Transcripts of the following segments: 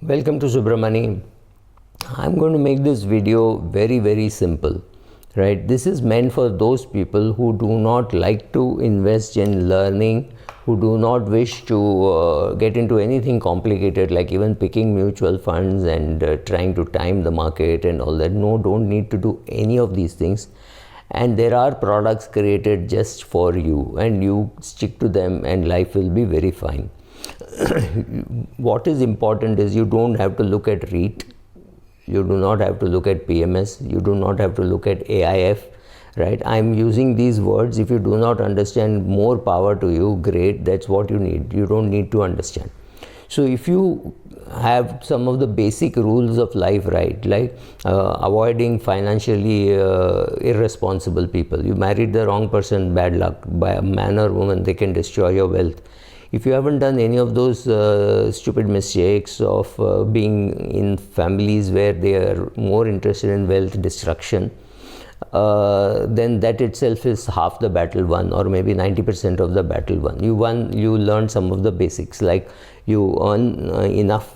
Welcome to Subramani. I'm going to make this video very simple, right? This is meant for those people who do not like to invest in learning, who do not wish to get into anything complicated like even picking mutual funds and trying to time the market and all that. No, don't need to do any of these things. And there are products created just for you, and you stick to them and life will be very fine. What is important is you don't have to look at REIT, you do not have to look at PMS, you do not have to look at AIF, right? I'm using these words. If you do not understand, more power to you, great, that's what you need. You don't need to understand. So if you have some of the basic rules of life right, like avoiding financially irresponsible people. You married the wrong person, bad luck. By a man or woman, they can destroy your wealth. If you haven't done any of those stupid mistakes of being in families where they are more interested in wealth destruction, then that itself is half the battle won, or maybe 90% of the battle won. You learn some of the basics, like you earn enough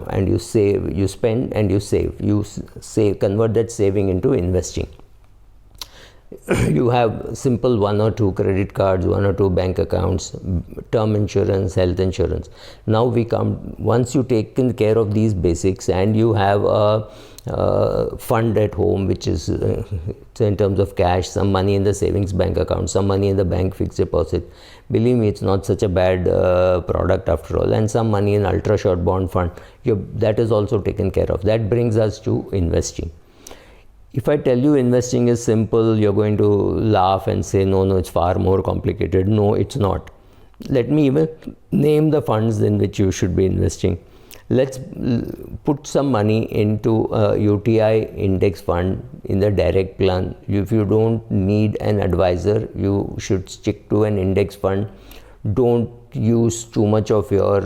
and you save, you spend and you save. Convert that saving into investing. You have simple 1 or 2 credit cards, 1 or 2 bank accounts, term insurance, health insurance. Now we come, once you taken care of these basics and you have a fund at home, which is in terms of cash, some money in the savings bank account, some money in the bank fixed deposit. Believe me, it's not such a bad product after all. And some money in ultra short bond fund, that is also taken care of. That brings us to investing. If I tell you investing is simple, you're going to laugh and say, no, it's far more complicated. No, it's not. Let me even name the funds in which you should be investing. Let's put some money into a UTI index fund in the direct plan. If you don't need an advisor, you should stick to an index fund. Don't use too much of your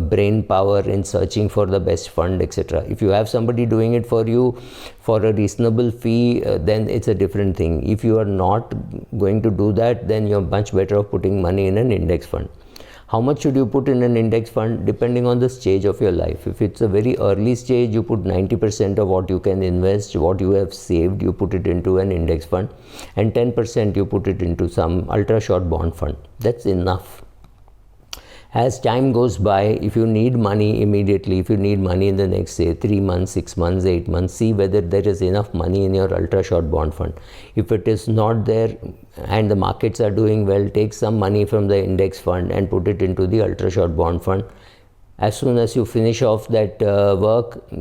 brain power in searching for the best fund, etc. If you have somebody doing it for you for a reasonable fee, then it's a different thing. If you are not going to do that, then you're much better off putting money in an index fund. How much should you put in an index fund? Depending on the stage of your life. If it's a very early stage, you put 90% of what you can invest, what you have saved, you put it into an index fund, and 10% you put it into some ultra short bond fund. That's enough. As time goes by, if you need money immediately, if you need money in the next, say, 3 months, 6 months, 8 months, see whether there is enough money in your ultra short bond fund. If it is not there and the markets are doing well, take some money from the index fund and put it into the ultra short bond fund. As soon as you finish off that work,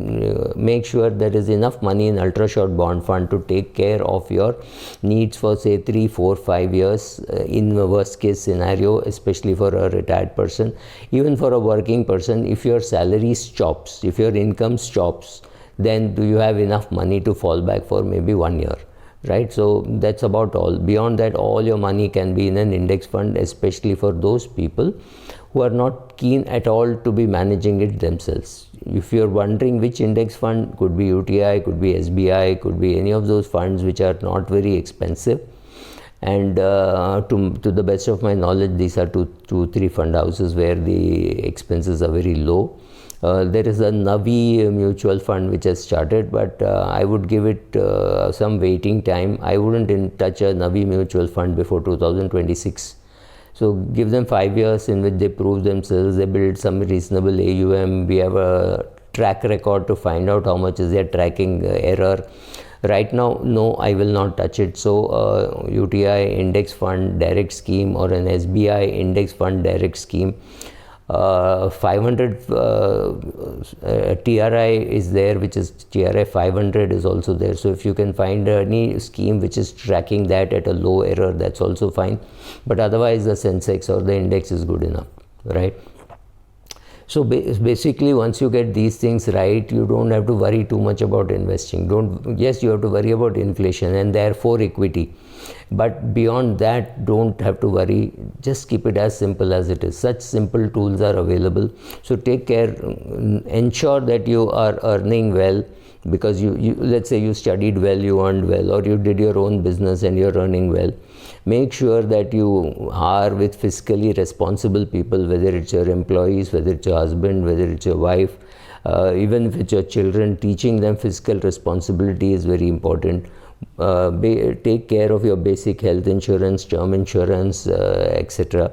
make sure there is enough money in ultra short bond fund to take care of your needs for, say, 3, 4, 5 years in the worst case scenario, especially for a retired person. Even for a working person, if your salary stops, if your income stops, then do you have enough money to fall back for maybe 1 year? Right? So that's about all. Beyond that, all your money can be in an index fund, especially for those people who are not keen at all to be managing it themselves. If you're wondering which index fund, could be UTI, could be SBI, could be any of those funds which are not very expensive. And to the best of my knowledge, these are two, 3 fund houses where the expenses are very low. There is a Navi mutual fund which has started, but I would give it some waiting time. I wouldn't touch a Navi mutual fund before 2026. So give them 5 years in which they prove themselves, they build some reasonable AUM. We have a track record to find out how much is their tracking error. Right now, no, I will not touch it. So UTI index fund direct scheme or an SBI index fund direct scheme. 500 TRI is there, which is TRI 500 is also there. So if you can find any scheme which is tracking that at a low error, that's also fine. But otherwise the Sensex or the index is good enough, right? So basically, once you get these things right, you don't have to worry too much about investing. Yes, you have to worry about inflation and therefore equity. But beyond that, don't have to worry. Just keep it as simple as it is. Such simple tools are available. So take care, ensure that you are earning well, because you let's say you studied well, you earned well, or you did your own business and you're earning well. Make sure that you are with fiscally responsible people, whether it's your employees, whether it's your husband, whether it's your wife, even if it's your children. Teaching them fiscal responsibility is very important. Take care of your basic health insurance, term insurance, etc.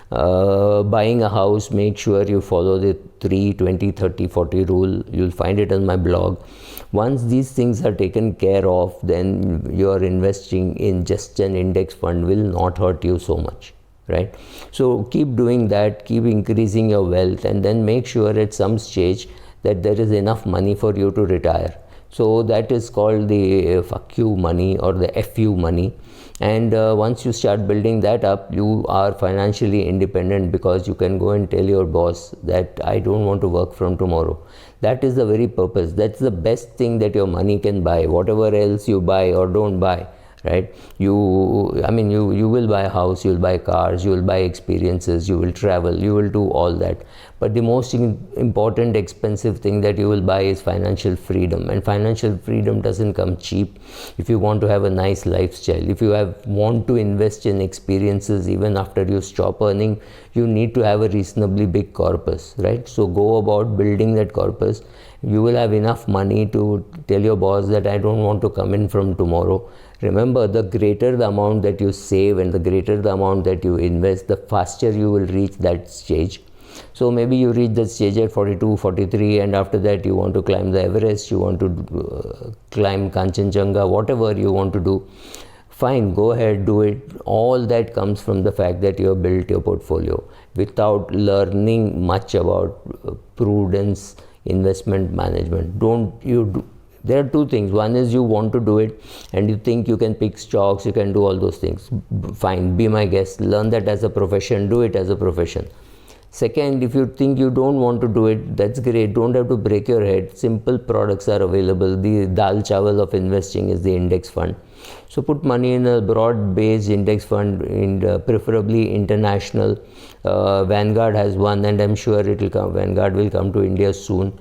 Buying a house, make sure you follow the 3, 20, 30, 40 rule. You'll find it on my blog. Once these things are taken care of, then your investing in just an index fund will not hurt you so much, right? So keep doing that, keep increasing your wealth, and then make sure at some stage that there is enough money for you to retire. So that is called the fuck you money or the FU money. And once you start building that up, you are financially independent, because you can go and tell your boss that I don't want to work from tomorrow. That is the very purpose. That's the best thing that your money can buy. Whatever else you buy or don't buy, right? You will buy a house, you will buy cars, you will buy experiences, you will travel, you will do all that. But the most important expensive thing that you will buy is financial freedom. And financial freedom doesn't come cheap. If you want to have a nice lifestyle, if you want to invest in experiences even after you stop earning, you need to have a reasonably big corpus, right? So go about building that corpus. You will have enough money to tell your boss that I don't want to come in from tomorrow. Remember, the greater the amount that you save and the greater the amount that you invest, the faster you will reach that stage. So maybe you reach that stage at 42, 43, and after that you want to climb the Everest, you want to climb Kanchenjunga, whatever you want to do. Fine, go ahead, do it. All that comes from the fact that you have built your portfolio without learning much about prudence, investment management. There are two things. One is you want to do it and you think you can pick stocks, you can do all those things. Fine, be my guest, learn that as a profession, do it as a profession. Second, if you think you don't want to do it, that's great. Don't have to break your head. Simple products are available. The dal chawal of investing is the index fund. So put money in a broad-based index fund, preferably international. Vanguard has one, and I'm sure it will come. Vanguard will come to India soon.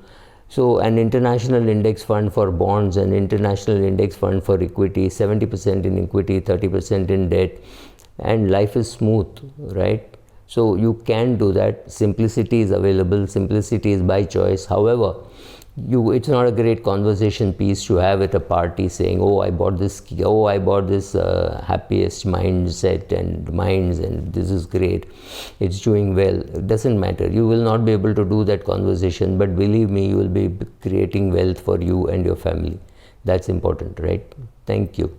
So an international index fund for bonds, an international index fund for equity, 70% in equity, 30% in debt, and life is smooth, right? So you can do that. Simplicity is available. Simplicity is by choice. However, it's not a great conversation piece to have at a party saying, oh, I bought this happiest mindset and minds, and this is great, it's doing well. It doesn't matter. You will not be able to do that conversation, but believe me, you will be creating wealth for you and your family. That's important, right? Thank you.